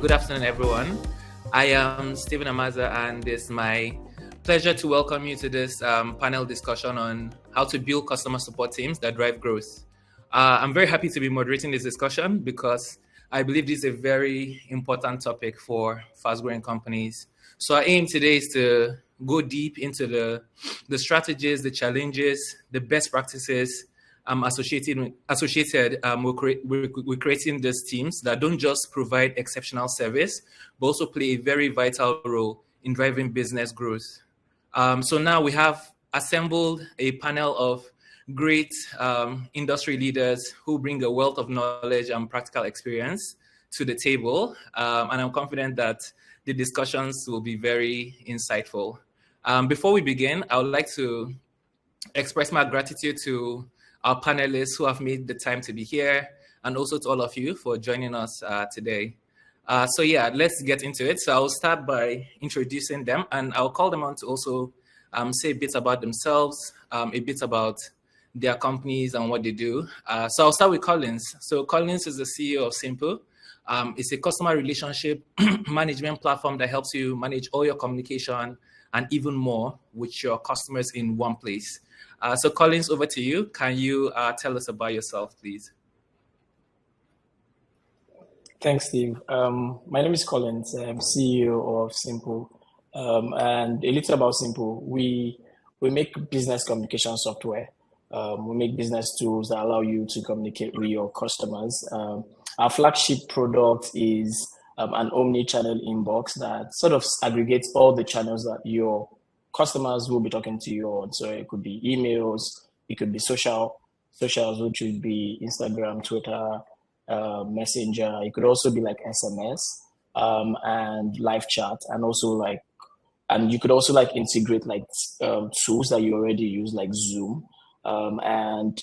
Good afternoon, everyone. I am Stephen Amaza, and it's my pleasure to welcome you to this panel discussion on how to build customer support teams that drive growth. I'm very happy to be moderating this discussion because I believe this is a very important topic for fast-growing companies. So our aim today is to go deep into the strategies, the challenges, the best practices associated with creating these teams that don't just provide exceptional service, but also play a very vital role in driving business growth. So now we have assembled a panel of great industry leaders who bring a wealth of knowledge and practical experience to the table. And I'm confident that the discussions will be very insightful. Before we begin, I would like to express my gratitude to our panelists who have made the time to be here, and also to all of you for joining us today. So yeah, let's get into it. So I'll start by introducing them, and I'll call them on to also say a bit about themselves, a bit about their companies and what they do. So I'll start with Collins. So Collins is the CEO of Simpu. It's a customer relationship management platform that helps you manage all your communication and even more with your customers in one place. So Collins, over to you. Can you tell us about yourself, please? Thanks, Steve. My name is Collins. I'm CEO of Simpu. And a little about Simpu. We make business communication software. We make business tools that allow you to communicate with your customers. Our flagship product is an omni-channel inbox that sort of aggregates all the channels that your customers will be talking to you on. So it could be emails, it could be socials, which would be Instagram, Twitter, Messenger. It could also be like SMS and live chat, and you could also integrate tools that you already use, like Zoom, and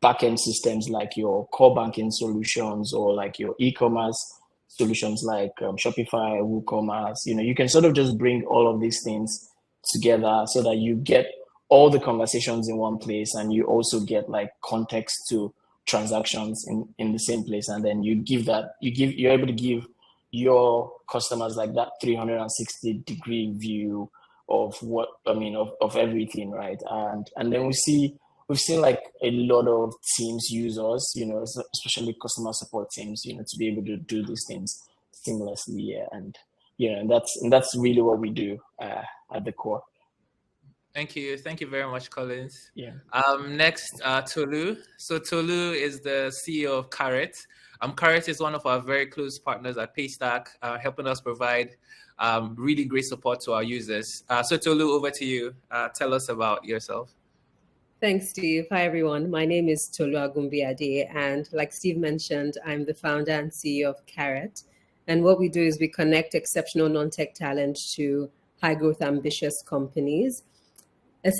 backend systems like your core banking solutions or like your e-commerce solutions like Shopify, WooCommerce. You can sort of just bring all of these things together so that you get all the conversations in one place, and you also get context to transactions in the same place. And then you're able to give your customers that 360-degree view of of everything, right? And then we've seen a lot of teams use us, especially customer support teams, to be able to do these things seamlessly. And that's really what we do at the core. Thank you very much, Collins. Yeah. Next, Tolu. So Tolu is the CEO of Caret. Caret is one of our very close partners at Paystack, helping us provide really great support to our users. So Tolu, over to you. Tell us about yourself. Thanks, Steve. Hi, everyone. My name is Tolu Agunbiade, and like Steve mentioned, I'm the founder and CEO of Caret. And what we do is we connect exceptional non-tech talent to high-growth, ambitious companies.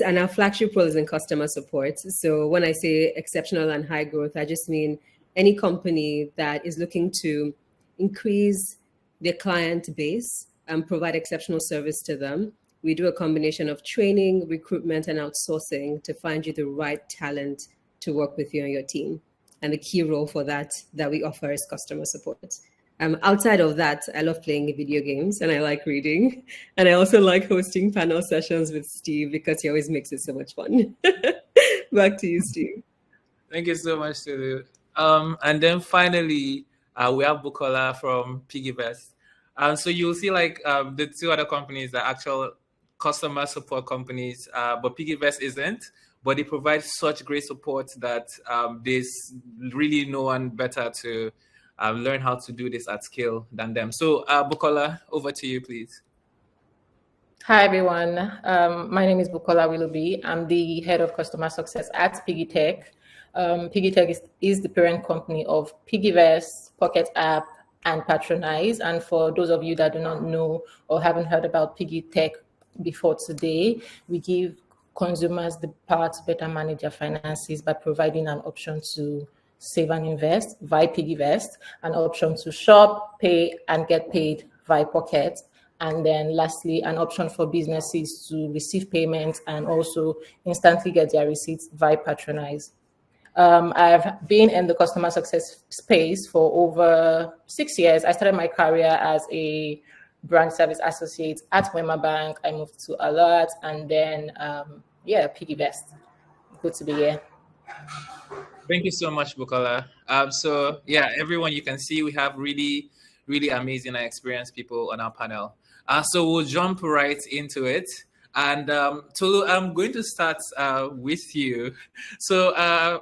And our flagship role is in customer support. So when I say exceptional and high growth, I just mean any company that is looking to increase their client base and provide exceptional service to them. We do a combination of training, recruitment, and outsourcing to find you the right talent to work with you and your team. And the key role for that we offer is customer support. Outside of that, I love playing video games and I like reading. And I also like hosting panel sessions with Steve because he always makes it so much fun. Back to you, Steve. Thank you so much, Tolu. And then finally, we have Bukola from Piggyvest. So you'll see the two other companies are actual customer support companies, but Piggyvest isn't. But they provide such great support that there's really no one better to learn how to do this at scale than them. So Bukola, over to you, please. Hi, everyone. My name is Bukola Willoby. I'm the head of customer success at PiggyTech. PiggyTech is the parent company of Piggyvest, Pocket App, and Patronize. And for those of you that do not know or haven't heard about PiggyTech before today, we give consumers the power to better manage their finances by providing an option to save and invest via Piggyvest, an option to shop, pay, and get paid via Pocket, and then lastly, an option for businesses to receive payments and also instantly get their receipts via Patronize. I've been in the customer success space for over 6 years. I started my career as a brand service associate at Wema Bank. I moved to Alert, and then Piggyvest. Good to be here. Thank you so much, Bukola. So yeah, everyone, you can see we have really, really amazing and experienced people on our panel. So we'll jump right into it. And Tolu, I'm going to start with you. So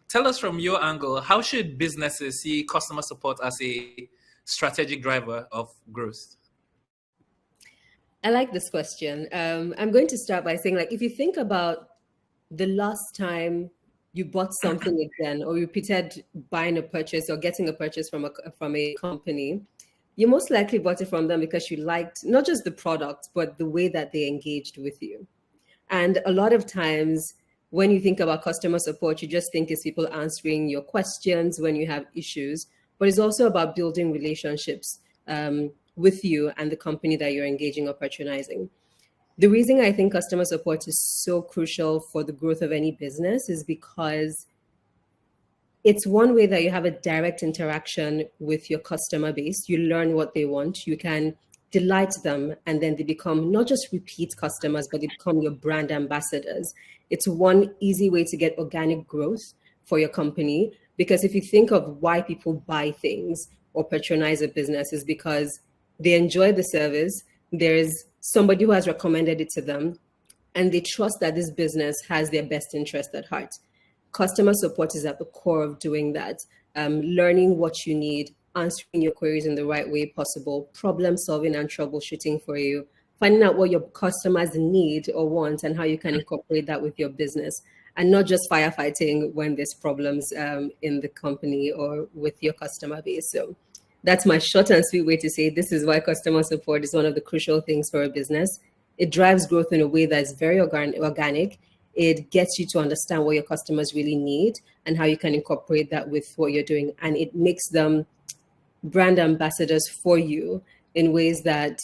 tell us from your angle, how should businesses see customer support as a strategic driver of growth? I like this question. I'm going to start by saying, like, if you think about the last time you bought something again, or repeated buying a purchase or getting a purchase from a company, you most likely bought it from them because you liked not just the product, but the way that they engaged with you. And a lot of times when you think about customer support, you just think it's people answering your questions when you have issues, but it's also about building relationships with you and the company that you're engaging or patronizing. The reason I think customer support is so crucial for the growth of any business is because it's one way that you have a direct interaction with your customer base. You learn what they want, you can delight them, and then they become not just repeat customers, but they become your brand ambassadors. It's one easy way to get organic growth for your company, because if you think of why people buy things or patronize a business, is because they enjoy the service, there's somebody who has recommended it to them, and they trust that this business has their best interest at heart. Customer support is at the core of doing that, learning what you need, answering your queries in the right way possible, problem solving and troubleshooting for you, finding out what your customers need or want and how you can incorporate that with your business, and not just firefighting when there's problems in the company or with your customer base. So that's my short and sweet way to say this is why customer support is one of the crucial things for a business. It drives growth in a way that is very organic. It gets you to understand what your customers really need and how you can incorporate that with what you're doing. And it makes them brand ambassadors for you in ways that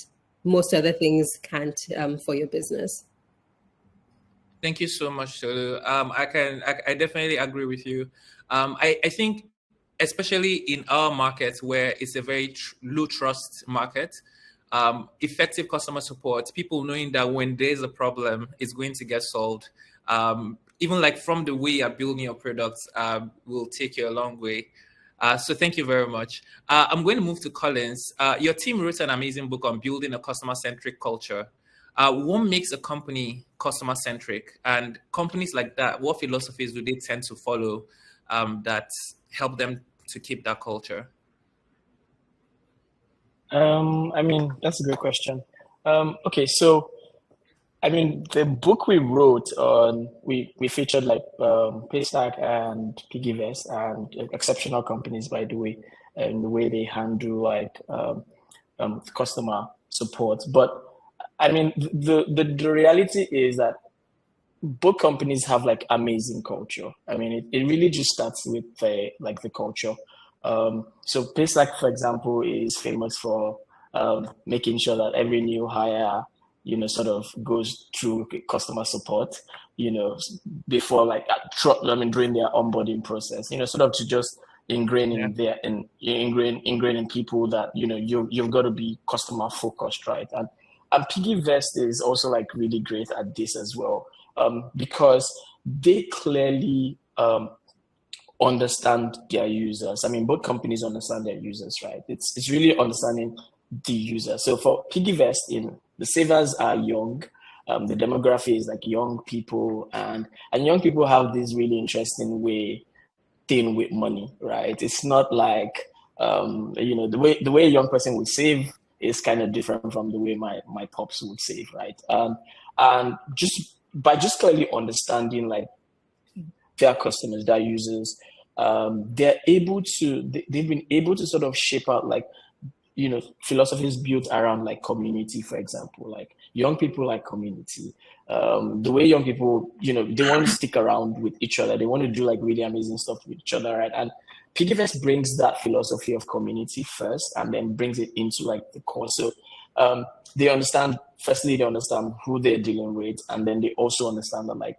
most other things can't for your business. Thank you so much, Tolu. I definitely agree with you. I think, especially in our market where it's a very low trust market, effective customer support, people knowing that when there's a problem, it's going to get solved. Even like from the way you're building your products, will take you a long way. So thank you very much. I'm going to move to Collins. Your team wrote an amazing book on building a customer-centric culture. What makes a company customer-centric? And companies like that, what philosophies do they tend to follow that help them to keep that culture? I mean, that's a great question. Okay, so I mean, the book we wrote on, we featured like Paystack and Piggyvest and exceptional companies, by the way, and the way they handle like customer support. But I mean, the reality is that both companies have like amazing culture. I mean, it really just starts with the culture. So Paystack, for example, is famous for making sure that every new hire, sort of goes through customer support, before during their onboarding process, sort of to just ingrain in people that, you've got to be customer focused, right? And Piggyvest is also like really great at this as well, because they clearly understand their users. I mean, both companies understand their users, right? It's really understanding the user. So for Piggyvest, the savers are young. The demography is like young people, and young people have this really interesting way dealing with money, right? It's not like the way a young person would save is kind of different from the way my pops would save, right? And just by clearly understanding like their customers, their users, they've been able to sort of shape out like, philosophies built around like community, for example. Like young people like community. The way young people, they want to stick around with each other. They want to do like really amazing stuff with each other, right? And Piggyvest brings that philosophy of community first and then brings it into like the core. So they understand who they're dealing with, and then they also understand that like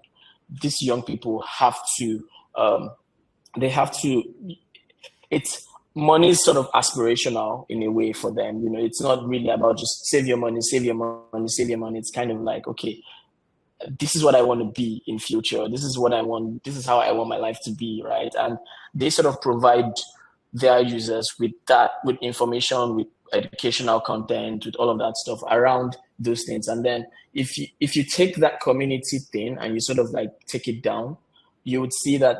these young people have to they have to, it's money is sort of aspirational in a way for them. It's not really about just save your money, save your money, save your money. It's kind of like, okay, this is what I want to be in future. This is what I want. This is how I want my life to be, right? And they sort of provide their users with information, with educational content, with all of that stuff around those things. And then if you take that community thing and you sort of like take it down, you would see that,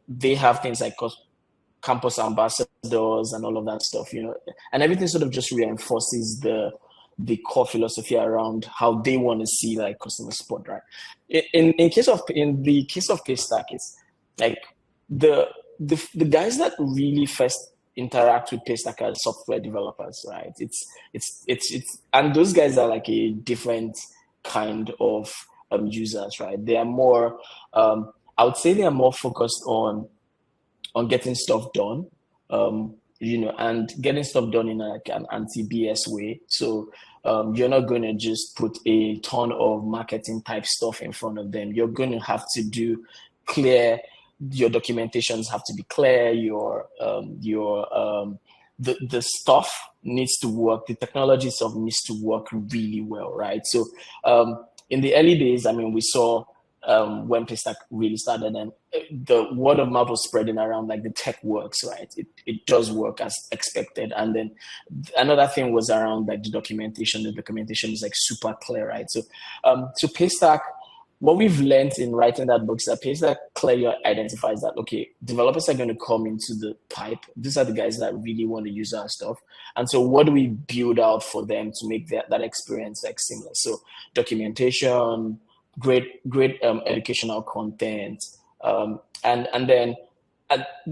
they have things like campus ambassadors and all of that stuff, and everything sort of just reinforces the core philosophy around how they want to see like customer support, right? In the case of Paystack, it's like the guys that really first interact with Paystack are software developers, right? It's and those guys are like a different kind of users, right? They are more I would say they are more focused on getting stuff done, and getting stuff done in like an anti-BS way. So you're not going to just put a ton of marketing type stuff in front of them. You're going to have to do clear. Your documentations have to be clear. The stuff needs to work. The technology stuff needs to work really well, right? So in the early days, I mean, we saw when Paystack really started, and the word of mouth was spreading around like the tech works, right? It does work as expected. And then another thing was around like the documentation. The documentation is like super clear, right? So Paystack, what we've learned in writing that book is that Paystack clearly identifies that, okay, developers are going to come into the pipe. These are the guys that really want to use our stuff. And so what do we build out for them to make that experience like seamless? So documentation, great educational content, and then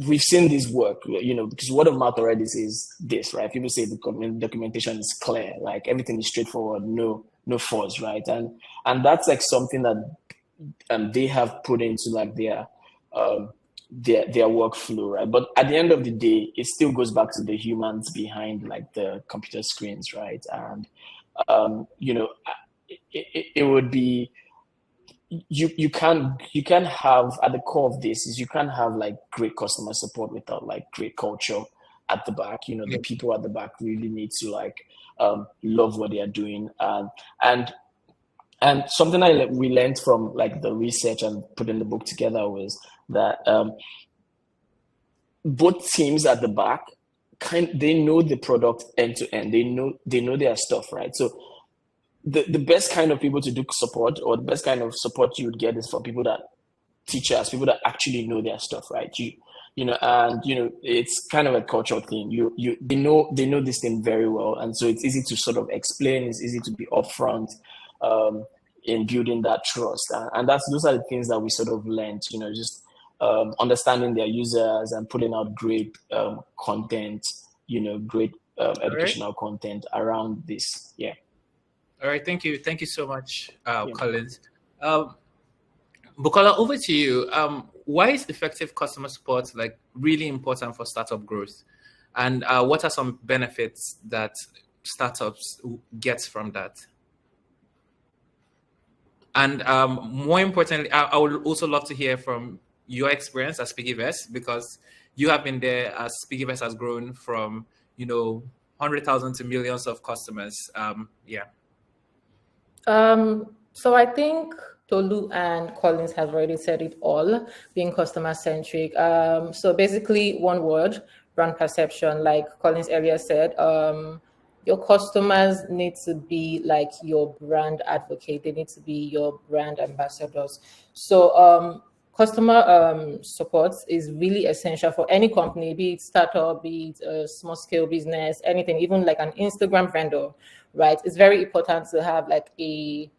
we've seen this work, because word of mouth already says this, right? People say the documentation is clear, like everything is straightforward, no flaws, right? And that's like something that they have put into like their workflow, right? But at the end of the day, it still goes back to the humans behind like the computer screens, right? And it would be, you can have, at the core of this is, you can't have like great customer support without like great culture at the back. The people at the back really need to like love what they are doing, and something we learned from like the research and putting the book together was that both teams at the back they know the product end to end. They know their stuff, right? So the best kind of people to do support, or the best kind of support you would get, is for people that people that actually know their stuff, right? It's kind of a cultural thing. They know this thing very well, and so it's easy to sort of explain. It's easy to be upfront in building that trust, and those are the things that we sort of learned. Just understanding their users and putting out great content. Great educational content around this. Yeah. All right, thank you so much, Collins. Bukola, over to you. Why is effective customer support like really important for startup growth, and what are some benefits that startups get from that? And more importantly, I would also love to hear from your experience as Piggyvest, because you have been there as Piggyvest has grown from 100,000 to millions of customers. So I think Tolu and Collins have already said it all, being customer centric. So basically, one word, brand perception. Like Collins earlier said, your customers need to be like your brand advocate. They need to be your brand ambassadors. So customer support is really essential for any company, be it startup, be it a small scale business, anything, even like an Instagram vendor, right? It's very important to have like a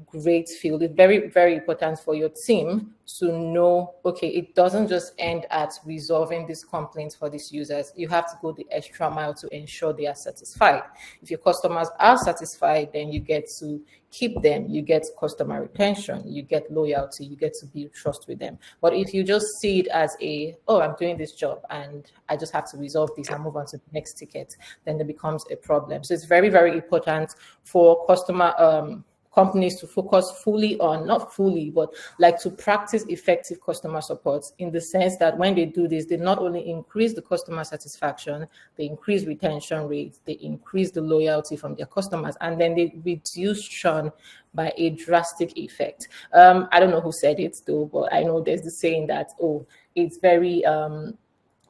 great field. It's very, very important for your team to know, okay, it doesn't just end at resolving these complaints for these users. You have to go the extra mile to ensure they are satisfied. If your customers are satisfied, then you get to keep them, you get customer retention, you get loyalty, you get to build trust with them. But if you just see it as I'm doing this job and I just have to resolve this and move on to the next ticket, then it becomes a problem. So it's very, very important for customer companies to focus fully on, not fully, but like to practice effective customer support, in the sense that when they do this, they not only increase the customer satisfaction, they increase retention rates, they increase the loyalty from their customers, and then they reduce churn by a drastic effect. I don't know who said it though, but I know there's the saying that, oh, it's very,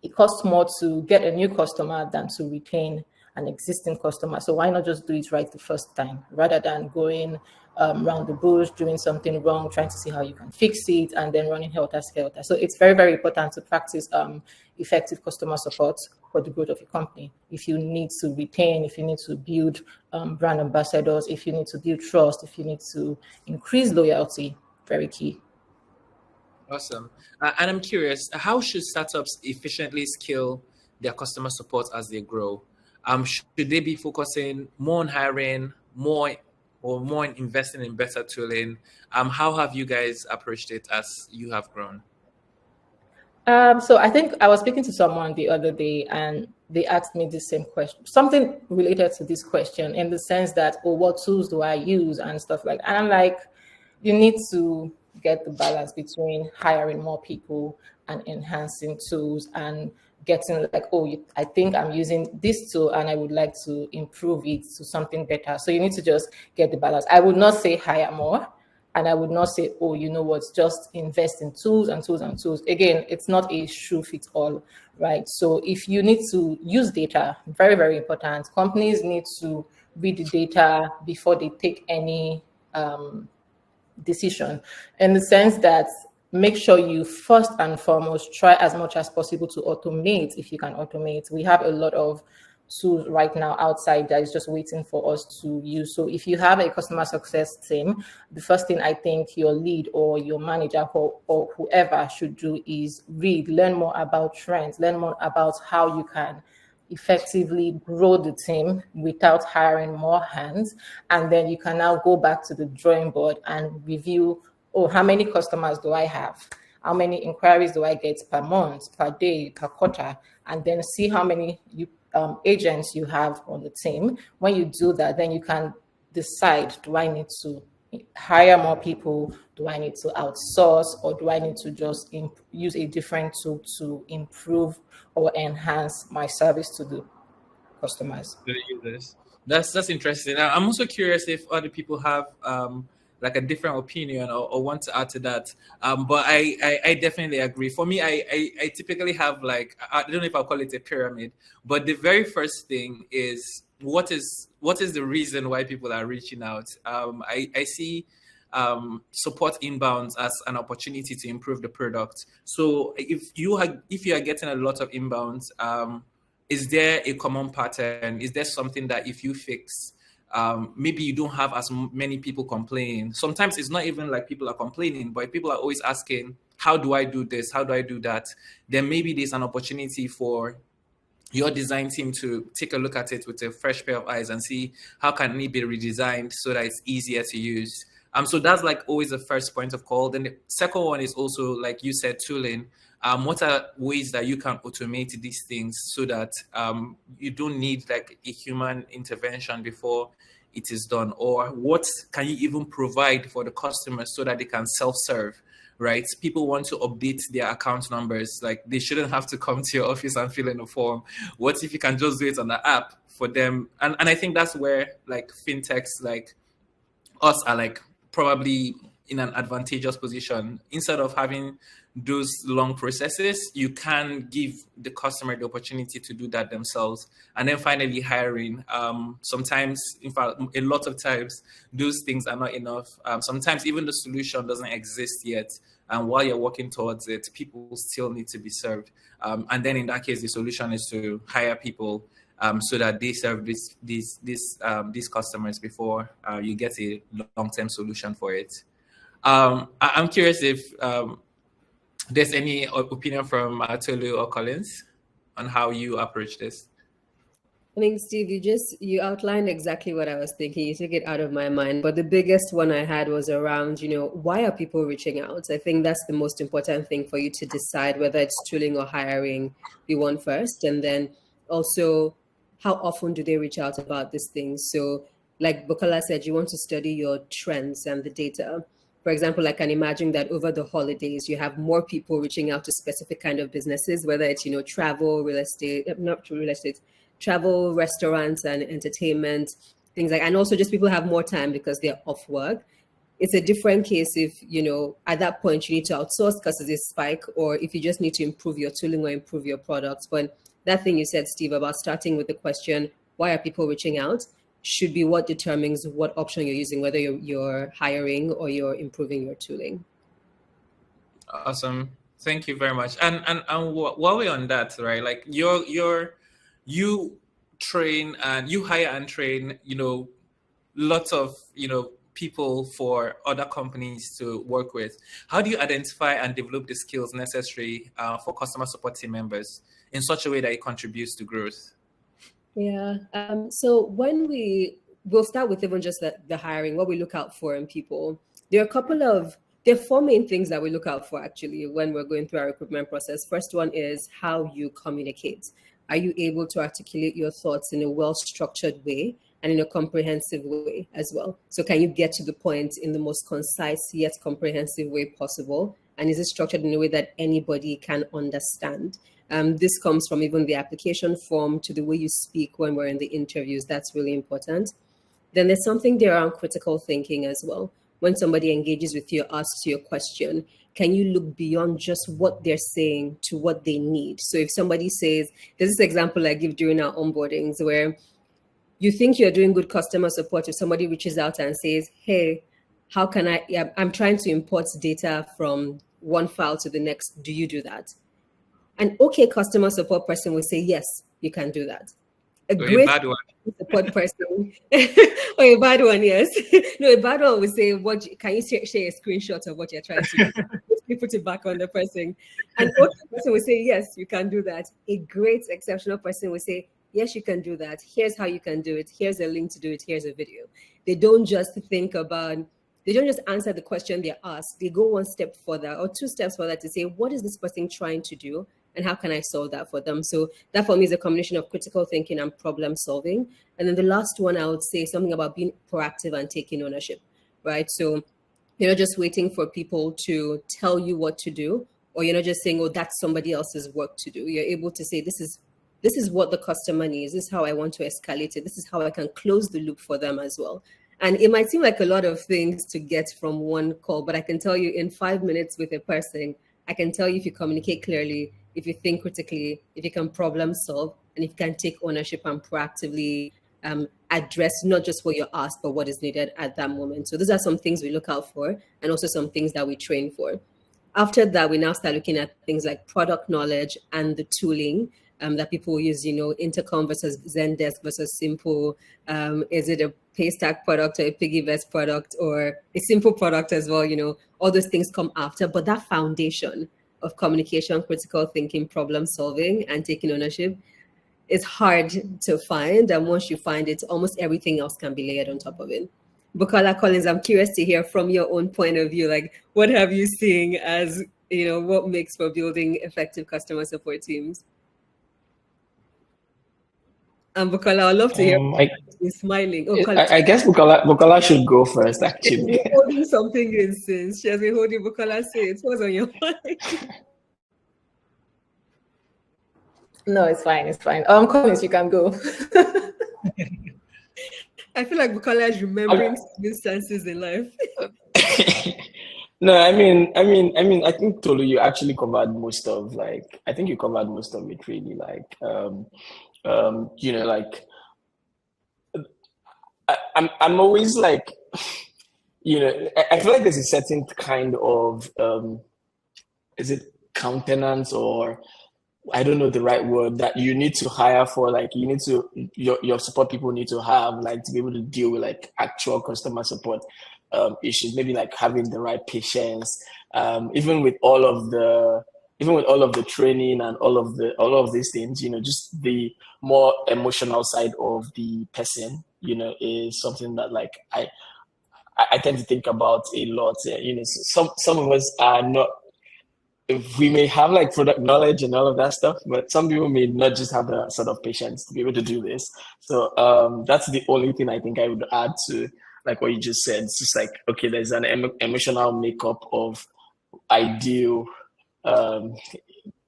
it costs more to get a new customer than to retain an existing customer. So why not just do it right the first time, rather than going around the bush, doing something wrong, trying to see how you can fix it, and then running helter-skelter. So it's very, very important to practice effective customer support for the growth of your company. If you need to retain, if you need to build brand ambassadors, if you need to build trust, if you need to increase loyalty, very key. Awesome. And I'm curious, how should startups efficiently scale their customer support as they grow? Should they be focusing more on hiring, more on investing in better tooling? How have you guys approached it as you have grown? So I think I was speaking to someone the other day, and they asked me the same question, something related to this question, in the sense that, oh, what tools do I use and stuff like that. And I'm like, you need to get the balance between hiring more people and enhancing tools, and getting like, oh, I think I'm using this tool and I would like to improve it to something better. So you need to just get the balance. I would not say hire more, and I would not say, oh, you know what, just invest in tools and tools and tools. Again, it's not a shoe fits all, right? So if you need to use data, very, very important. Companies need to read the data before they take any decision, in the sense that make sure you first and foremost try as much as possible to automate if you can automate. We have a lot of tools right now outside that is just waiting for us to use. So if you have a customer success team, the first thing I think your lead or your manager or whoever should do is learn more about trends, learn more about how you can effectively grow the team without hiring more hands. And then you can now go back to the drawing board and review, oh, how many customers do I have? How many inquiries do I get per month, per day, per quarter? And then see how many agents you have on the team. When you do that, then you can decide, do I need to hire more people? Do I need to outsource? Or do I need to just use a different tool to improve or enhance my service to the customers? That's interesting. I'm also curious if other people have like a different opinion or want to add to that. But I definitely agree. For me, I typically have like, I don't know if I'll call it a pyramid, but the very first thing is what is the reason why people are reaching out? I see support inbounds as an opportunity to improve the product. So if you are getting a lot of inbounds, is there a common pattern? Is there something that if you fix, maybe you don't have as many people complaining? Sometimes it's not even like people are complaining, but people are always asking, how do I do this? How do I do that? Then maybe there's an opportunity for your design team to take a look at it with a fresh pair of eyes and see how can it be redesigned so that it's easier to use. So that's like always the first point of call. Then the second one is also, like you said, tooling. What are ways that you can automate these things so that you don't need like a human intervention before it is done? Or what can you even provide for the customers so that they can self-serve, right? People want to update their account numbers. Like they shouldn't have to come to your office and fill in a form. What if you can just do it on the app for them? And I think that's where like fintechs like us are like probably in an advantageous position. Instead of having those long processes, you can give the customer the opportunity to do that themselves. And then finally hiring. Sometimes, in fact, a lot of times, those things are not enough. Sometimes even the solution doesn't exist yet. And while you're working towards it, people still need to be served. And then in that case, the solution is to hire people so that they serve these customers before you get a long-term solution for it. I'm curious if there's any opinion from Tolu or Collins on how you approach this. I think, Steve, you outlined exactly what I was thinking. You took it out of my mind. But the biggest one I had was around, why are people reaching out? I think that's the most important thing for you to decide whether it's tooling or hiring you want first. And then also, how often do they reach out about these things? So like Bukola said, you want to study your trends and the data. For example, I can imagine that over the holidays, you have more people reaching out to specific kind of businesses, whether it's, travel, real estate, not real estate, travel, restaurants and entertainment, things like, and also just people have more time because they're off work. It's a different case if, at that point you need to outsource because of this spike, or if you just need to improve your tooling or improve your products. But that thing you said, Steve, about starting with the question, why are people reaching out, should be what determines what option you're using, whether you're hiring or you're improving your tooling. Awesome. Thank you very much. And while we're on that, right, like you train and you hire and train, lots of, people for other companies to work with. How do you identify and develop the skills necessary for customer support team members in such a way that it contributes to growth? Yeah. So when we'll start with even just the hiring, what we look out for in people. There are 4 main things that we look out for actually when we're going through our recruitment process. First one is how you communicate. Are you able to articulate your thoughts in a well-structured way and in a comprehensive way as well? So can you get to the point in the most concise yet comprehensive way possible? And is it structured in a way that anybody can understand? This comes from even the application form to the way you speak when we're in the interviews. That's really important. Then there's something there around critical thinking as well. When somebody engages with you, asks you a question, can you look beyond just what they're saying to what they need? So if somebody says, there's this example I give during our onboardings where you think you're doing good customer support if somebody reaches out and says, hey, I'm trying to import data from one file to the next. Do you do that? An okay customer support person will say, yes, you can do that. A bad one. Support person, or a bad one, yes. No, a bad one will say, can you share a screenshot of what you're trying to do? You put it back on the person. An okay person will say, yes, you can do that. A great, exceptional person will say, yes, you can do that. Here's how you can do it. Here's a link to do it. Here's a video. They don't just answer the question they're asked. They go one step further or 2 steps further to say, what is this person trying to do? And how can I solve that for them? So that for me is a combination of critical thinking and problem solving. And then the last one, I would say something about being proactive and taking ownership, right? So you're not just waiting for people to tell you what to do, or you're not just saying, oh, that's somebody else's work to do. You're able to say, this is what the customer needs. This is how I want to escalate it. This is how I can close the loop for them as well. And it might seem like a lot of things to get from one call, but I can tell you in 5 minutes with a person, I can tell you if you communicate clearly, if you think critically, if you can problem solve, and if you can take ownership and proactively address not just what you're asked, but what is needed at that moment. So those are some things we look out for, and also some things that we train for. After that, we now start looking at things like product knowledge and the tooling that people use, Intercom versus Zendesk versus Simpu. Is it a Paystack product or a Piggyvest product or a Simple product as well? All those things come after, but that foundation of communication, critical thinking, problem solving, and taking ownership is hard to find. And once you find it, almost everything else can be layered on top of it. Bukola Collins, I'm curious to hear from your own point of view, like what have you seen as, what makes for building effective customer support teams? And Bukola, I'd love to hear you smiling. I guess Bukola should go first, actually. You're holding something in since. She has been holding. Bukola, say it. What's on your mind? No, it's fine. It's fine. Collins, you can go. I feel like Bukola is remembering instances in life. No, I mean, I think Tolu, you actually covered most of it really. I'm always like, I feel like there's a certain kind of, is it countenance or I don't know the right word that you need to hire for, like you need to, your support people need to have, like to be able to deal with like actual customer support issues, maybe like having the right patience, even with all of the training and all of these things, just the more emotional side of the person, is something that like I tend to think about a lot. Some of us are not if we may have like product knowledge and all of that stuff, but some people may not just have the sort of patience to be able to do this. So that's the only thing I think I would add to like what you just said. It's just like, okay, there's an emotional makeup of ideal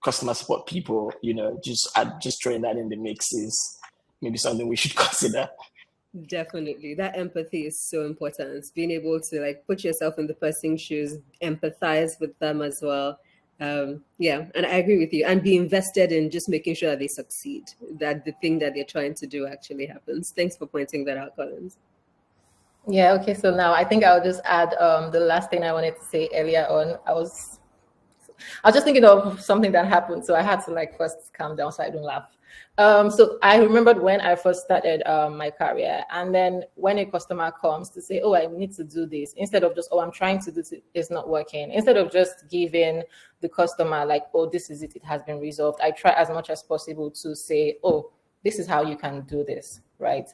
customer support people, just throwing that in the mix is maybe something we should consider. Definitely. That empathy is so important. Being able to like put yourself in the person's shoes, empathize with them as well. Yeah, and I agree with you. And be invested in just making sure that they succeed, that the thing that they're trying to do actually happens. Thanks for pointing that out, Collins. Yeah, okay. So now I think I'll just add the last thing I wanted to say earlier on. I was just thinking of something that happened, so I had to like first calm down so I don't laugh. So I remembered when I first started my career, and then when a customer comes to say, oh, I need to do this, instead of just, oh, I'm trying to do this, it's not working, instead of just giving the customer like, oh, this is it, it has been resolved, I try as much as possible to say, oh, this is how you can do this, right?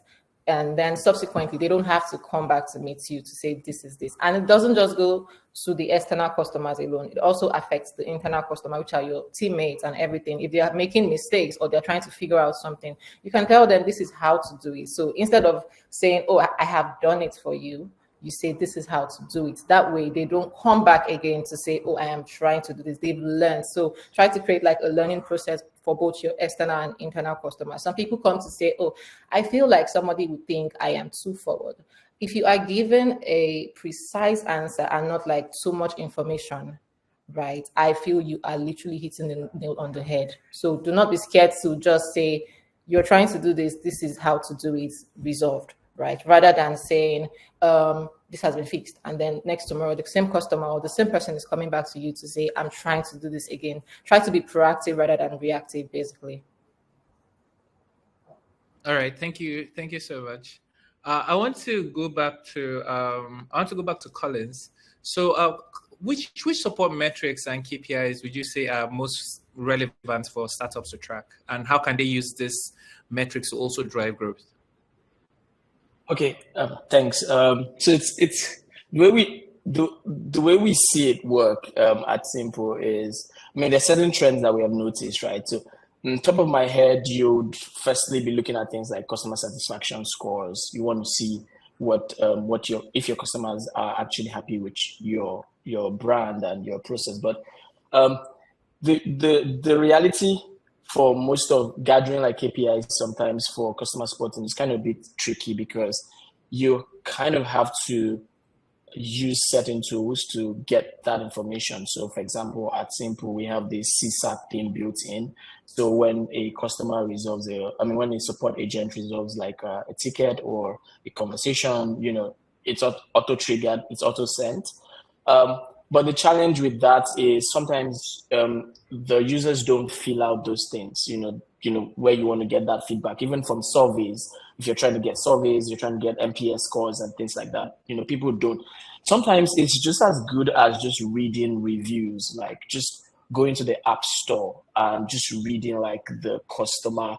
And then subsequently, they don't have to come back to meet you to say this is this. And it doesn't just go to the external customers alone. It also affects the internal customer, which are your teammates and everything. If they are making mistakes or they're trying to figure out something, you can tell them this is how to do it. So instead of saying, oh, I have done it for you, you say this is how to do it. That way they don't come back again to say, oh, I am trying to do this. They've learned. So try to create like a learning process for both your external and internal customers. Some people come to say, oh, I feel like somebody would think I am too forward. If you are given a precise answer and not like too much information, right, I feel you are literally hitting the nail on the head. So do not be scared to just say, you're trying to do this, this is how to do it, resolved, right? Rather than saying, this has been fixed. And then next tomorrow, the same customer or the same person is coming back to you to say, I'm trying to do this again. Try to be proactive rather than reactive, basically. All right. Thank you. Thank you so much. I want to go back to Collins. So which support metrics and KPIs would you say are most relevant for startups to track? And how can they use this metrics to also drive growth? Okay, thanks. So it's the way we see it work at Simpu is, I mean, there's certain trends that we have noticed, right? So on top of my head, you'd firstly be looking at things like customer satisfaction scores. You want to see if your customers are actually happy with your brand and your process. But the reality for most of gathering like KPIs sometimes for customer supporting is kind of a bit tricky because you kind of have to use certain tools to get that information. So for example, at Simpu, we have this CSAT thing built in. So when a customer resolves when a support agent resolves like a ticket or a conversation, it's auto-triggered, it's auto-sent. But the challenge with that is sometimes the users don't fill out those things, where you want to get that feedback, even from surveys. If you're trying to get surveys, you're trying to get NPS scores and things like that, people don't. Sometimes it's just as good as just reading reviews, like just going to the app store and just reading like the customer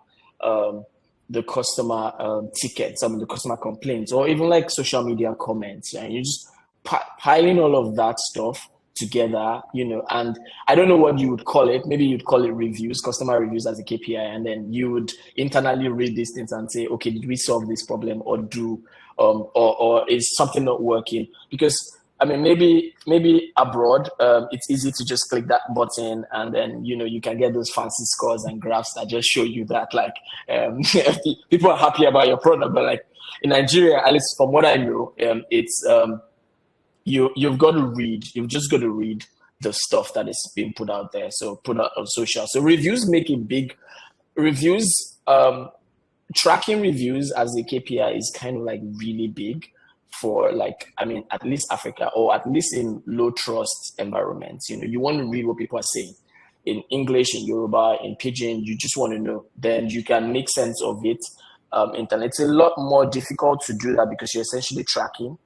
tickets, the customer complaints, or even like social media comments. And you just piling all of that stuff together, and I don't know what you would call it. Maybe you'd call it reviews, customer reviews as a KPI, and then you would internally read these things and say, okay, did we solve this problem or or is something not working? Because I mean, maybe abroad, it's easy to just click that button and then, you can get those fancy scores and graphs that just show you that like people are happy about your product. But like in Nigeria, at least from what I know, it's you've got to read. You've just got to read the stuff that is being put out there. So put out on social. So reviews make it big. Reviews, tracking reviews as a KPI is kind of like really big for like, I mean, at least Africa, or at least in low trust environments. You want to read what people are saying in English, in Yoruba, in Pidgin. You just want to know. Then you can make sense of it. It's a lot more difficult to do that because you're essentially tracking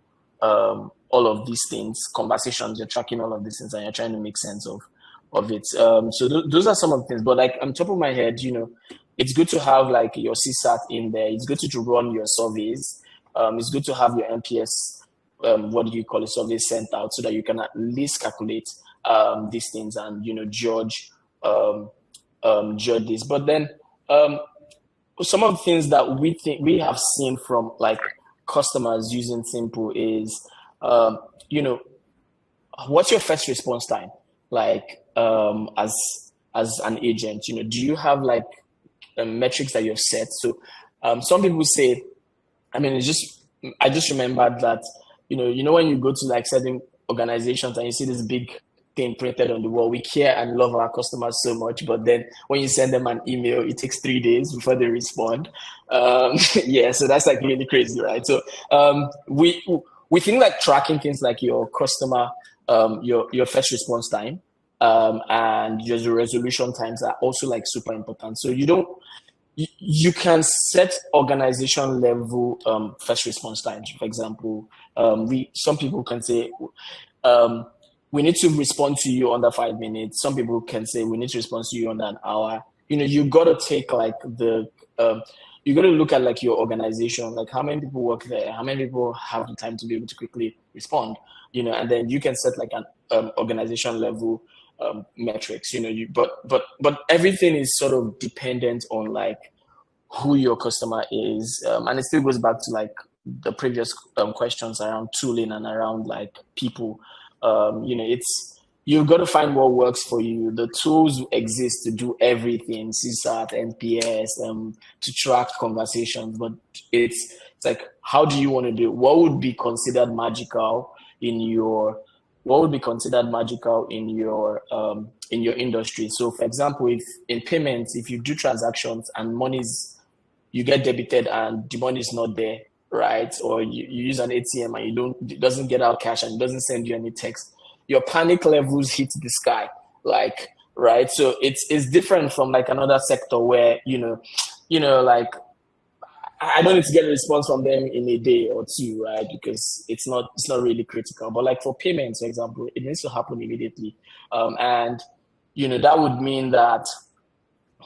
all of these things, conversations, you're tracking all of these things and you're trying to make sense of it. So those are some of the things, but like on top of my head, it's good to have like your CSAT in there. It's good to run your surveys. It's good to have your NPS, survey sent out so that you can at least calculate these things and judge this. But then some of the things that we have seen from like customers using Simpu is what's your first response time like as an agent? Do you have like metrics that you've set? So some people say, I mean, I just remembered that when you go to like certain organizations and you see this big thing printed on the wall, we care and love our customers so much, but then when you send them an email, it takes 3 days before they respond. Yeah, so that's like really crazy, right? So we think like tracking things like your customer, your first response time, and your resolution times are also like super important. So you can set organization level first response times. For example, some people can say we need to respond to you under 5 minutes. Some people can say we need to respond to you under an hour. You got to take like you got to look at like your organization, like how many people work there, how many people have the time to be able to quickly respond, and then you can set like an organization level metrics, but everything is sort of dependent on like who your customer is, and it still goes back to like the previous questions around tooling and around like people. You've got to find what works for you. The tools exist to do everything, CSAT, NPS, to track conversations, but it's like, how do you want to do it? What would be considered magical in your industry? So for example, if in payments, if you do transactions and you get debited and the money is not there, right? Or you use an ATM and it doesn't get out cash and it doesn't send you any text, your panic levels hit the sky, like, right? So it's different from like another sector where, like I don't need to get a response from them in a day or two, right? Because it's not really critical. But like for payments, for example, it needs to happen immediately. And that would mean that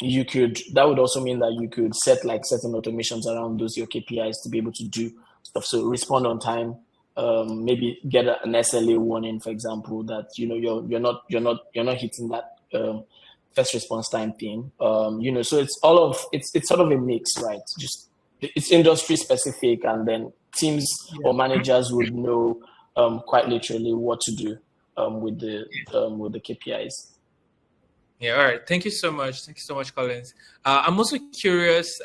also mean that you could set like certain automations around those your KPIs to be able to do stuff. So respond on time, maybe get an SLA warning, for example, that you're not hitting that first response time thing. So it's sort of a mix, right? Just it's industry specific, and then teams or managers would know quite literally what to do with the KPIs. Yeah, all right. Thank you so much. Thank you so much, Collins. I'm also curious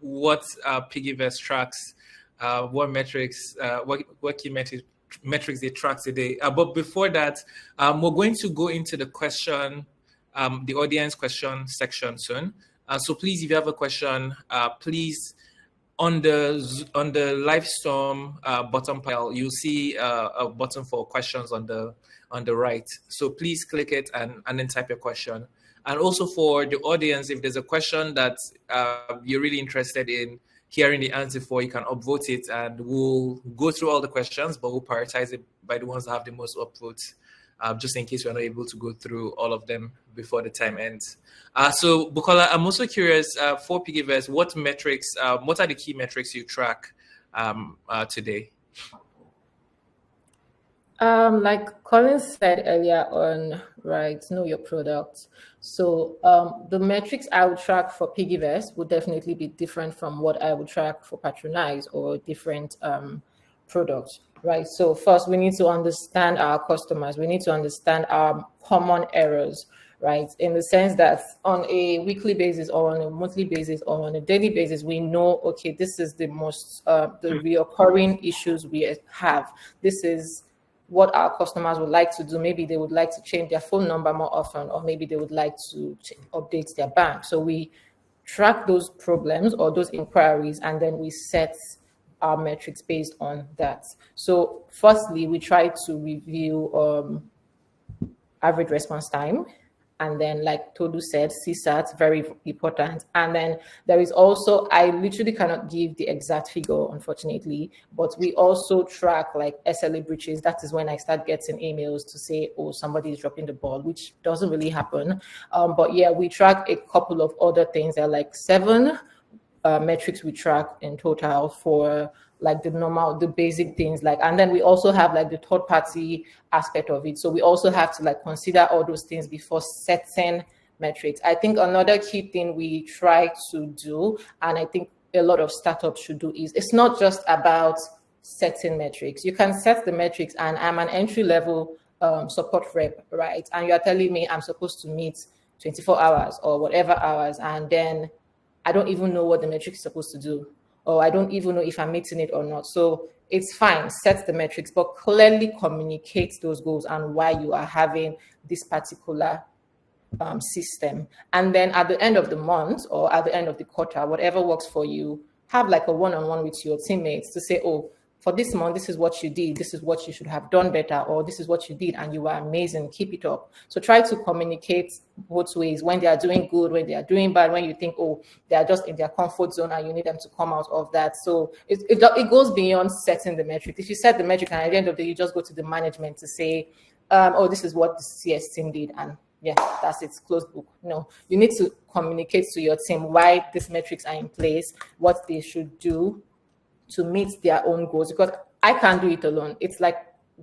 what Piggyvest tracks, what metrics, what key metrics they track today. But before that, we're going to go into the audience question section soon. So please, if you have a question, please on the Livestorm bottom panel, you'll see a button for questions on the right. So please click it and then type your question. And also for the audience, if there's a question that you're really interested in hearing the answer for, you can upvote it and we'll go through all the questions, but we'll prioritize it by the ones that have the most upvotes, just in case we're not able to go through all of them before the time ends. So Bukola, I'm also curious for Piggyvest, what are the key metrics you track today? Like Colin said earlier on, right, know your product. So the metrics I would track for Piggyvest would definitely be different from what I would track for Patronize or different products, right? So first, we need to understand our customers. We need to understand our common errors, right? In the sense that on a weekly basis or on a monthly basis or on a daily basis, we know, okay, this is the most, the reoccurring issues we have. This is what our customers would like to do. Maybe they would like to change their phone number more often, or maybe they would like to update their bank. So we track those problems or those inquiries, and then we set our metrics based on that. So firstly, we try to review average response time. And then, like Tolu said, CSAT, very important. And then there is also, I literally cannot give the exact figure, unfortunately, but we also track like SLA breaches. That is when I start getting emails to say, oh, somebody is dropping the ball, which doesn't really happen. But yeah, we track a couple of other things. There are like 7 metrics we track in total for like the basic things, like, and then we also have like the third party aspect of it. So we also have to like consider all those things before setting metrics. I think another key thing we try to do, and I think a lot of startups should do, is it's not just about setting metrics. You can set the metrics, and I'm an entry level support rep, right? And you're telling me I'm supposed to meet 24 hours or whatever hours, and then I don't even know what the metric is supposed to do, or I don't even know if I'm meeting it or not. So it's fine, set the metrics, but clearly communicate those goals and why you are having this particular system. And then at the end of the month or at the end of the quarter, whatever works for you, have like a one-on-one with your teammates to say, oh, for this month, this is what you did, this is what you should have done better, or this is what you did and you were amazing, keep it up. So try to communicate both ways, when they are doing good, when they are doing bad, when you think, oh, they are just in their comfort zone and you need them to come out of that. So it goes beyond setting the metric. If you set the metric and at the end of the day, you just go to the management to say, oh, this is what the CS team did, and yeah, that's it, closed book. No, you need to communicate to your team why these metrics are in place, what they should do to meet their own goals, because I can't do it alone. It's like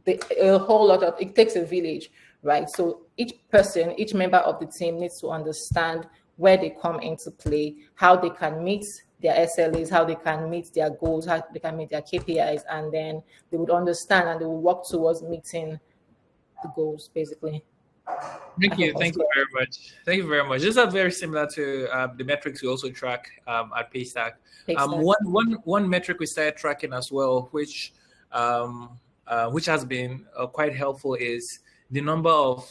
a whole lot of, it takes a village, right? So each person, each member of the team needs to understand where they come into play, how they can meet their SLAs, how they can meet their goals, how they can meet their KPIs, and then they would understand and they will work towards meeting the goals, basically. Thank you very much. Thank you very much. These are very similar to the metrics we also track at Paystack. One metric we started tracking as well, which has been quite helpful, is the number of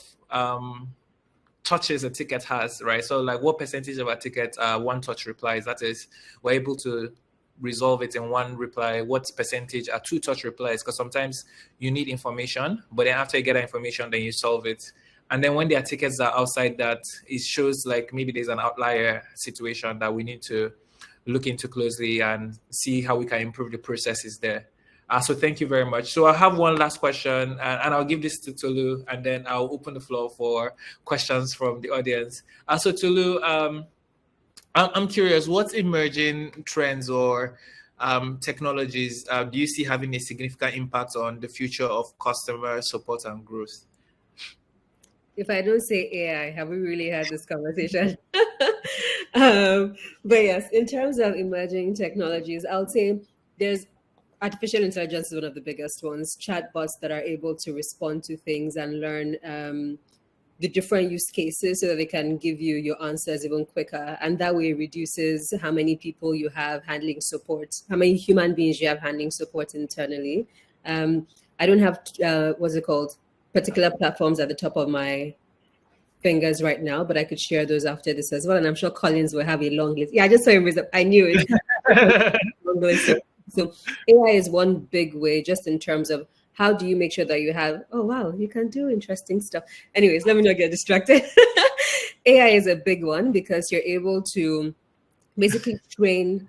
touches a ticket has, right? So like what percentage of a ticket one touch replies, that is, we're able to resolve it in one reply, what percentage are two touch replies, because sometimes you need information, but then after you get that information, then you solve it. And then when there are tickets that are outside that, it shows like maybe there's an outlier situation that we need to look into closely and see how we can improve the processes there. So thank you very much. So I have one last question, and I'll give this to Tolu, and then I'll open the floor for questions from the audience. So Tolu, I'm curious, what emerging trends or technologies do you see having a significant impact on the future of customer support and growth? If I don't say AI, have we really had this conversation? But yes, in terms of emerging technologies, I would say there's artificial intelligence is one of the biggest ones. Chatbots that are able to respond to things and learn the different use cases so that they can give you your answers even quicker. And that way reduces how many people you have handling support, how many human beings you have handling support internally. I don't have, particular platforms at the top of my fingers right now, but I could share those after this as well. And I'm sure Collins will have a long list. Yeah, I just saw him. I knew it. So AI is one big way, just in terms of how do you make sure that you have, oh, wow, you can do interesting stuff. Anyways, let me not get distracted. AI is a big one because you're able to basically train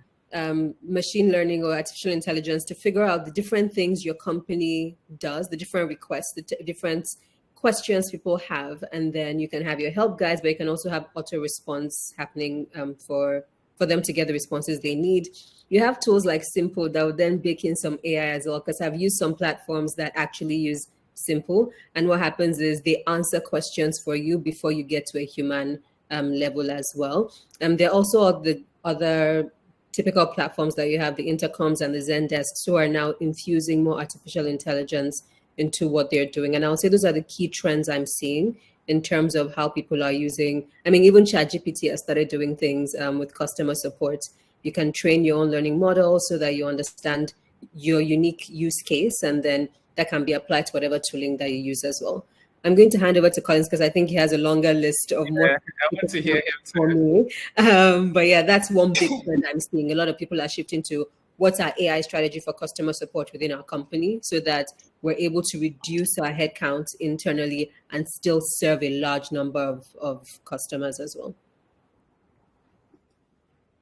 machine learning or artificial intelligence to figure out the different things your company does, the different requests, the different questions people have, and then you can have your help guides, but you can also have auto response happening for them to get the responses they need. You have tools like Simpu that would then bake in some AI as well, because I've used some platforms that actually use Simpu, and what happens is they answer questions for you before you get to a human level as well. There are also the other typical platforms that you have, the Intercoms and the Zendesks, who are now infusing more artificial intelligence into what they're doing. And I would say those are the key trends I'm seeing in terms of how people are using. I mean, even ChatGPT has started doing things with customer support. You can train your own learning model so that you understand your unique use case, and then that can be applied to whatever tooling that you use as well. I'm going to hand over to Collins because I think he has a longer list of more. I want to hear him for me. But yeah, that's one big trend I'm seeing. A lot of people are shifting to what's our AI strategy for customer support within our company, so that we're able to reduce our headcount internally and still serve a large number of customers as well.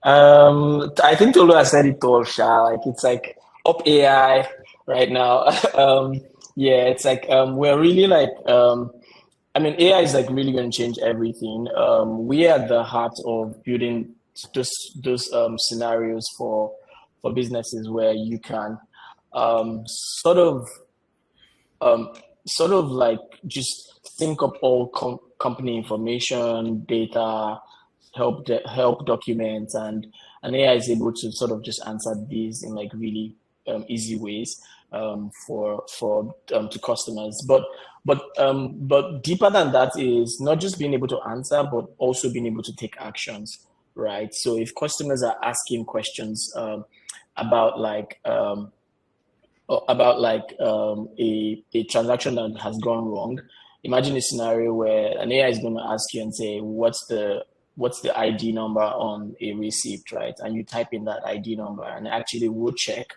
I think Tolu has said it all, Sha. Like, it's like up AI right now. Yeah, it's like we're really like I mean, AI is like really going to change everything. We are at the heart of building scenarios for businesses where you can um, sort of like just sync up all company information, data, help documents, and AI is able to sort of just answer these in like really easy ways for to customers. But deeper than that is not just being able to answer, but also being able to take actions, right? So if customers are asking questions about like a transaction that has gone wrong, imagine a scenario where an AI is going to ask you and say, what's the ID number on a receipt, right? And you type in that ID number, and actually will check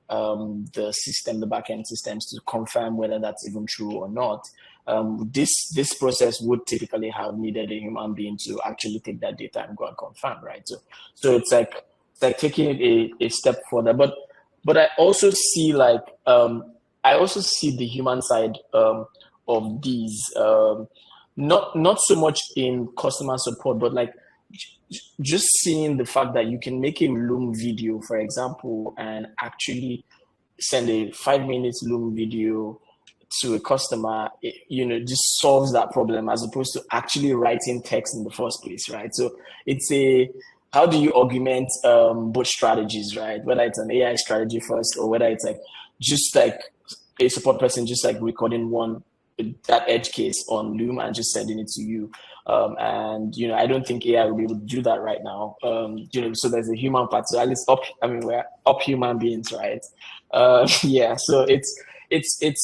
the backend systems to confirm whether that's even true or not. This process would typically have needed a human being to actually take that data and go and confirm, right? So it's like taking it a step further. But I also see the human side of these, not so much in customer support, but like just seeing the fact that you can make a Loom video, for example, and actually send a 5-minute Loom video to a customer, just solves that problem as opposed to actually writing text in the first place, right? So it's how do you augment both strategies, right? Whether it's an AI strategy first, or whether it's like just like a support person just like recording that edge case on Loom and just sending it to you. And I don't think AI will be able to do that right now. So there's a human part. So at least we're up human beings, right? Yeah. So it's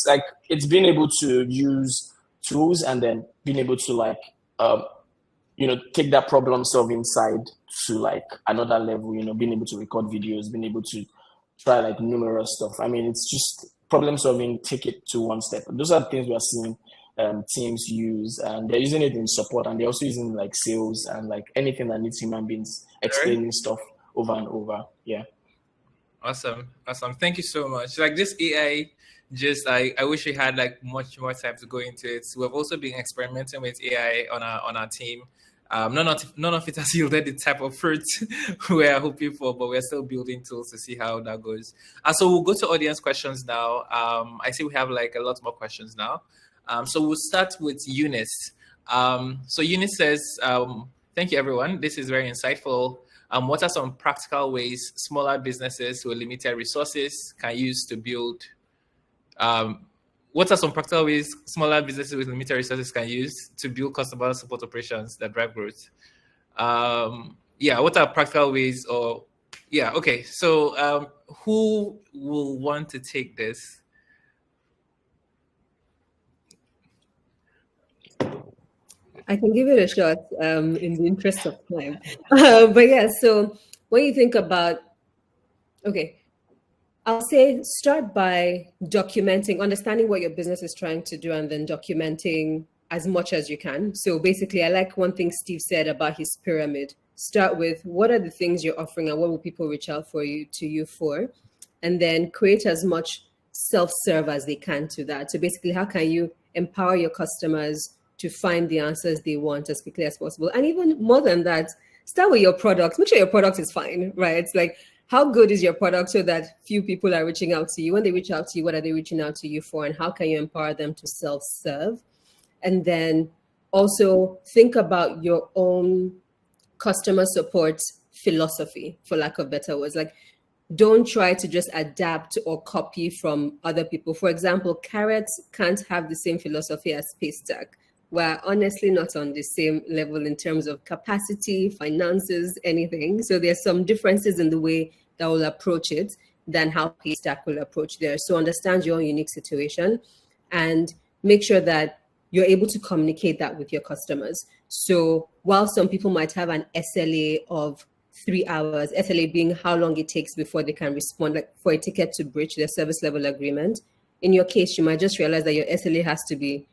like it's being able to use tools and then being able to like take that problem solving side to like another level. Being able to record videos, being able to try like numerous stuff. I mean, it's just problem solving, take it to one step. Those are the things we are seeing teams use, and they're using it in support, and they're also using like sales and like anything that needs human beings explaining stuff over and over. Yeah. Awesome. Thank you so much. Like this AI, I wish we had like much more time to go into it. We've also been experimenting with AI on our team. None of it has yielded the type of fruit we are hoping for, but we're still building tools to see how that goes. So we'll go to audience questions now. I see we have like a lot more questions now. So we'll start with Eunice. So Eunice says, thank you, everyone. This is very insightful. What are some practical ways smaller businesses with limited resources can use to build? What are some practical ways smaller businesses with limited resources can use to build customer support operations that drive growth? What are practical ways? Okay. So who will want to take this? I can give it a shot in the interest of time. But yeah, so when you think about, I'll say start by documenting, understanding what your business is trying to do, and then documenting as much as you can. So basically, I like one thing Steve said about his pyramid. Start with what are the things you're offering and what will people reach out to you for? And then create as much self-serve as they can to that. So basically, how can you empower your customers to find the answers they want as quickly as possible? And even more than that, start with your product. Make sure your product is fine, right? It's like, how good is your product so that few people are reaching out to you? When they reach out to you, what are they reaching out to you for? And how can you empower them to self-serve? And then also think about your own customer support philosophy, for lack of better words. Like, don't try to just adapt or copy from other people. For example, Caret can't have the same philosophy as Paystack. We're honestly not on the same level in terms of capacity, finances, anything. So there's some differences in the way that we'll approach it than how Paystack will approach theirs. So understand your own unique situation and make sure that you're able to communicate that with your customers. So while some people might have an SLA of 3 hours, SLA being how long it takes before they can respond, like for a ticket to breach their service level agreement, in your case, you might just realize that your SLA has to be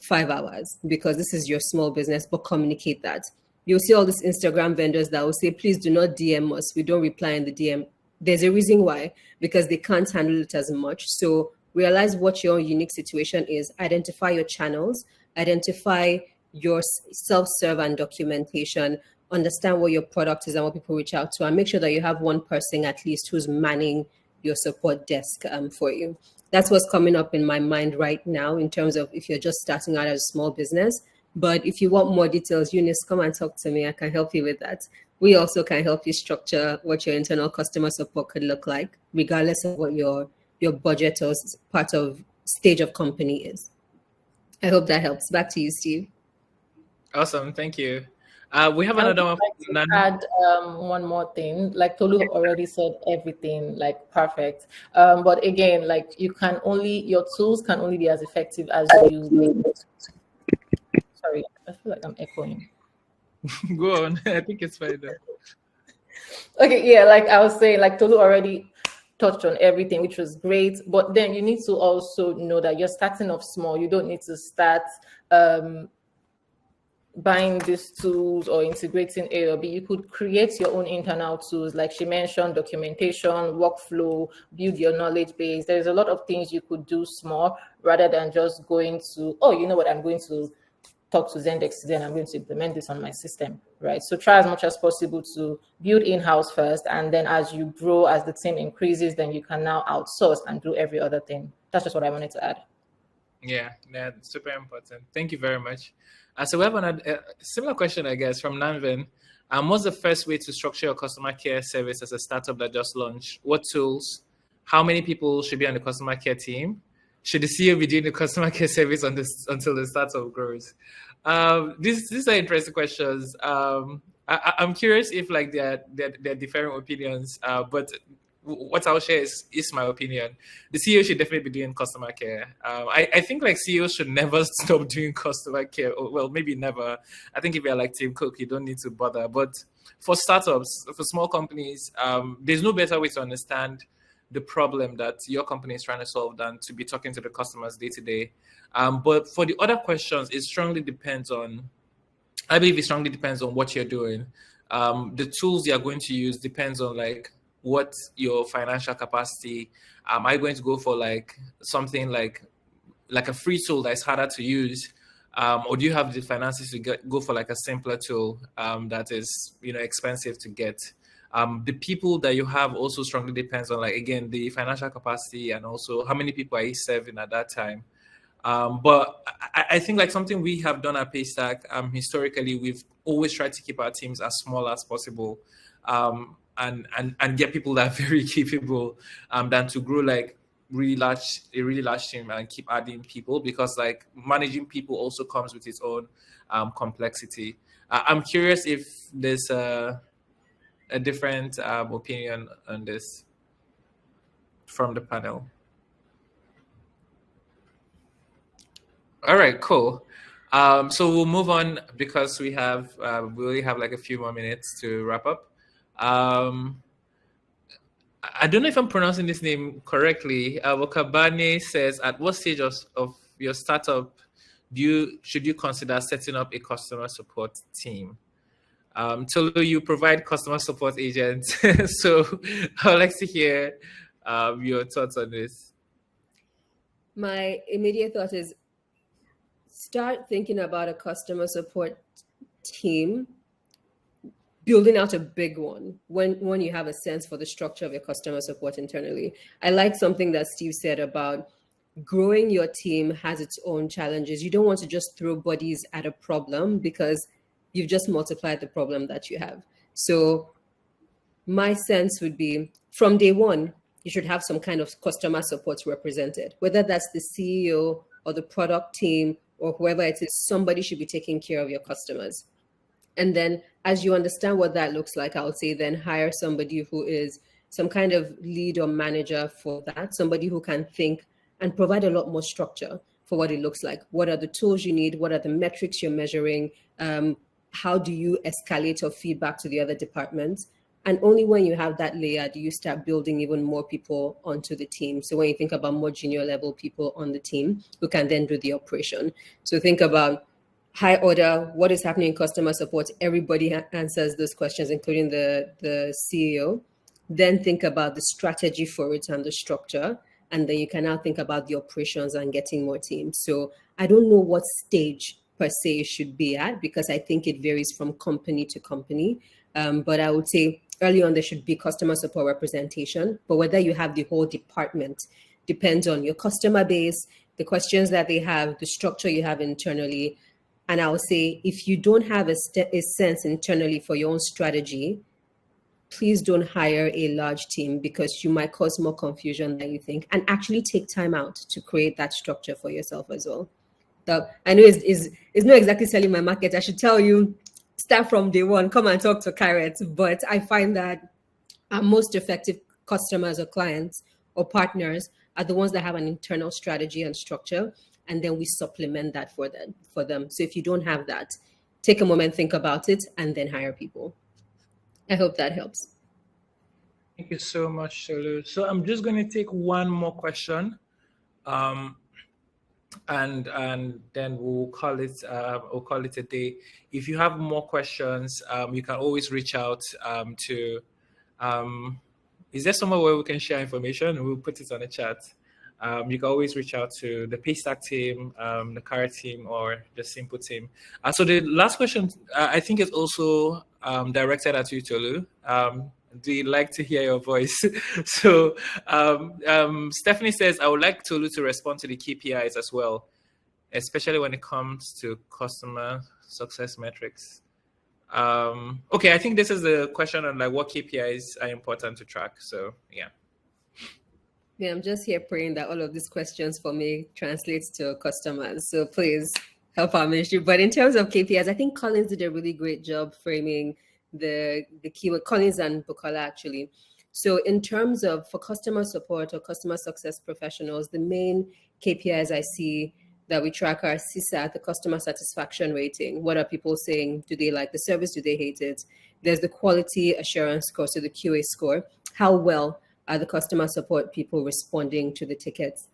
5 hours because this is your small business, but communicate that. You'll see all these Instagram vendors that will say, please do not DM us. We don't reply in the DM. There's a reason why, because they can't handle it as much. So realize what your unique situation is, identify your channels, identify your self-serve and documentation, understand what your product is and what people reach out to, and make sure that you have one person at least who's manning your support desk for you. That's what's coming up in my mind right now in terms of if you're just starting out as a small business. But if you want more details, Eunice, come and talk to me. I can help you with that. We also can help you structure what your internal customer support could look like, regardless of what your budget or part of stage of company is. I hope that helps. Back to you, Steve. Awesome, thank you. We have I would another one. like to add one more thing. Like Tolu already said everything, like perfect. But again, like your tools can only be as effective as you. Sorry, I feel like I'm echoing. Go on. I think it's fine though. Okay, yeah, like I was saying, like Tolu already touched on everything, which was great. But then you need to also know that you're starting off small. You don't need to start buying these tools or integrating A or B. You could create your own internal tools, like she mentioned, documentation, workflow, build your knowledge base. There's a lot of things you could do small rather than just going to, oh, you know what, I'm going to talk to Zendex today and I'm going to implement this on my system, right? So try as much as possible to build in-house first, and then as you grow, as the team increases, then you can now outsource and do every other thing. That's just what I wanted to add. Yeah, that's super important. Thank you very much. So we have a similar question, I guess, from Nanvin. What's the first way to structure your customer care service as a startup that just launched? What tools? How many people should be on the customer care team? Should the CEO be doing the customer care service until the startup grows? These are interesting questions. I'm curious if like they're different opinions, but what I'll share is my opinion. The CEO should definitely be doing customer care. I think like CEOs should never stop doing customer care. Well, maybe never. I think if you're like Tim Cook, you don't need to bother. But for startups, for small companies, there's no better way to understand the problem that your company is trying to solve than to be talking to the customers day to day. But for the other questions, it strongly depends on, I believe it strongly depends on what you're doing. The tools you're going to use depends on like what your financial capacity. Am I going to go for like something like a free tool that's harder to use? Or do you have the finances to go for like a simpler tool that is, expensive to get? The people that you have also strongly depends on, like, again, the financial capacity and also how many people are you serving at that time. But I think like something we have done at Paystack, historically, we've always tried to keep our teams as small as possible and get people that are very capable than to grow like a really large team and keep adding people, because like managing people also comes with its own complexity. I'm curious if there's a different opinion on this from the panel. All right, cool. So we'll move on because we only have like a few more minutes to wrap up. I don't know if I'm pronouncing this name correctly. Wakabane says, at what stage of your startup should you consider setting up a customer support team? Tolu, you provide customer support agents. So I'd like to hear your thoughts on this. My immediate thought is start thinking about a customer support team, building out a big one when you have a sense for the structure of your customer support internally. I like something that Steve said about growing your team has its own challenges. You don't want to just throw bodies at a problem because you've just multiplied the problem that you have. So my sense would be from day one, you should have some kind of customer support represented, whether that's the CEO or the product team or whoever it is. Somebody should be taking care of your customers. And then as you understand what that looks like, I would say then hire somebody who is some kind of lead or manager for that, somebody who can think and provide a lot more structure for what it looks like. What are the tools you need? What are the metrics you're measuring? How do you escalate your feedback to the other departments? And only when you have that layer do you start building even more people onto the team. So when you think about more junior level people on the team who can then do the operation. So think about high order, what is happening in customer support? Everybody answers those questions, including the CEO. Then think about the strategy for it and the structure. And then you can now think about the operations and getting more teams. So I don't know what stage per se should be at, because I think it varies from company to company. But I would say early on, there should be customer support representation. But whether you have the whole department depends on your customer base, the questions that they have, the structure you have internally. And I would say if you don't have a sense internally for your own strategy, please don't hire a large team, because you might cause more confusion than you think, and actually take time out to create that structure for yourself as well. So I know it's not exactly selling my market. I should tell you, start from day one, come and talk to Caret. But I find that our most effective customers or clients or partners are the ones that have an internal strategy and structure, and then we supplement that for them. So if you don't have that, take a moment, think about it, and then hire people. I hope that helps. Thank you so much, Tolu. So I'm just going to take one more question, and then we'll call it a day. If you have more questions, you can always reach out to. Is there somewhere where we can share information? We'll put it on the chat. You can always reach out to the Paystack team, the Caret team, or the Simpu team. So the last question, I think, is also directed at you, Tolu. Do you like to hear your voice? So Stephanie says, I would like Tolu to respond to the KPIs as well, especially when it comes to customer success metrics. Okay, I think this is the question on like what KPIs are important to track. So yeah. Yeah, I'm just here praying that all of these questions for me translates to customers. So please help our ministry. But in terms of KPIs, I think Collins did a really great job framing the keyword, Collins and Bukola actually. So in terms of for customer support or customer success professionals, the main KPIs I see that we track are CSAT, the customer satisfaction rating. What are people saying? Do they like the service? Do they hate it? There's the quality assurance score, so the QA score. How well are the customer support people responding to the tickets?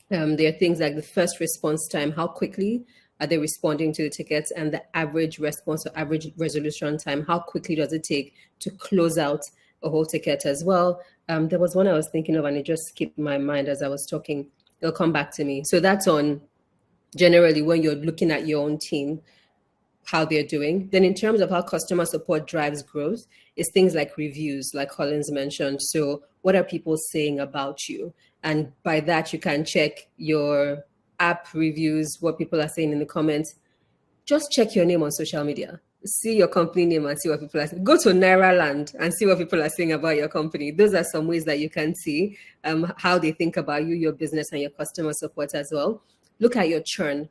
There are things like the first response time, how quickly are they responding to the tickets, and the average response or average resolution time, how quickly does it take to close out a whole ticket as well? There was one I was thinking of and it just skipped my mind as I was talking. It'll come back to me. So that's on generally when you're looking at your own team, how they're doing. Then in terms of how customer support drives growth, is things like reviews, like Collins mentioned. So what are people saying about you? And by that, you can check your app reviews, what people are saying in the comments. Just check your name on social media. See your company name and see what people are saying. Go to Naira Land and see what people are saying about your company. Those are some ways that you can see how they think about you, your business, and your customer support as well. Look at your churn.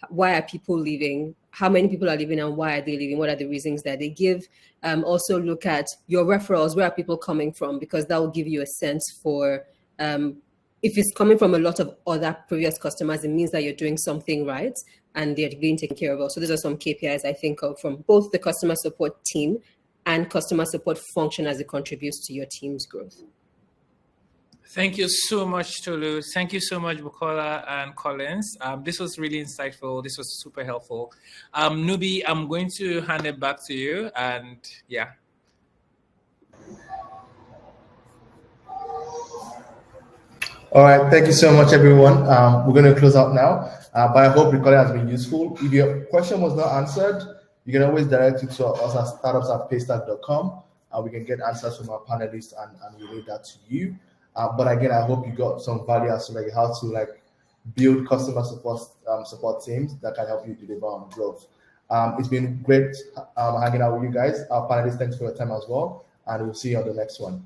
Why are people leaving? How many people are leaving and why are they leaving? What are the reasons that they give? Also look at your referrals. Where are people coming from? Because that will give you a sense for if it's coming from a lot of other previous customers, it means that you're doing something right and they're being taken care of. So those are some KPIs I think of from both the customer support team and customer support function as it contributes to your team's growth. Thank you so much, Tolu. Thank you so much, Bukola and Collins. This was really insightful. This was super helpful. Nubi, I'm going to hand it back to you. And yeah. All right. Thank you so much, everyone. We're going to close out now. But I hope recording has been useful. If your question was not answered, you can always direct it to us at startups@paystack.com. We can get answers from our panelists and relay that to you. But again, I hope you got some value as to like how to build customer support teams that can help you deliver on growth. It's been great hanging out with you guys. Our panelists, thanks for your time as well, and we'll see you on the next one.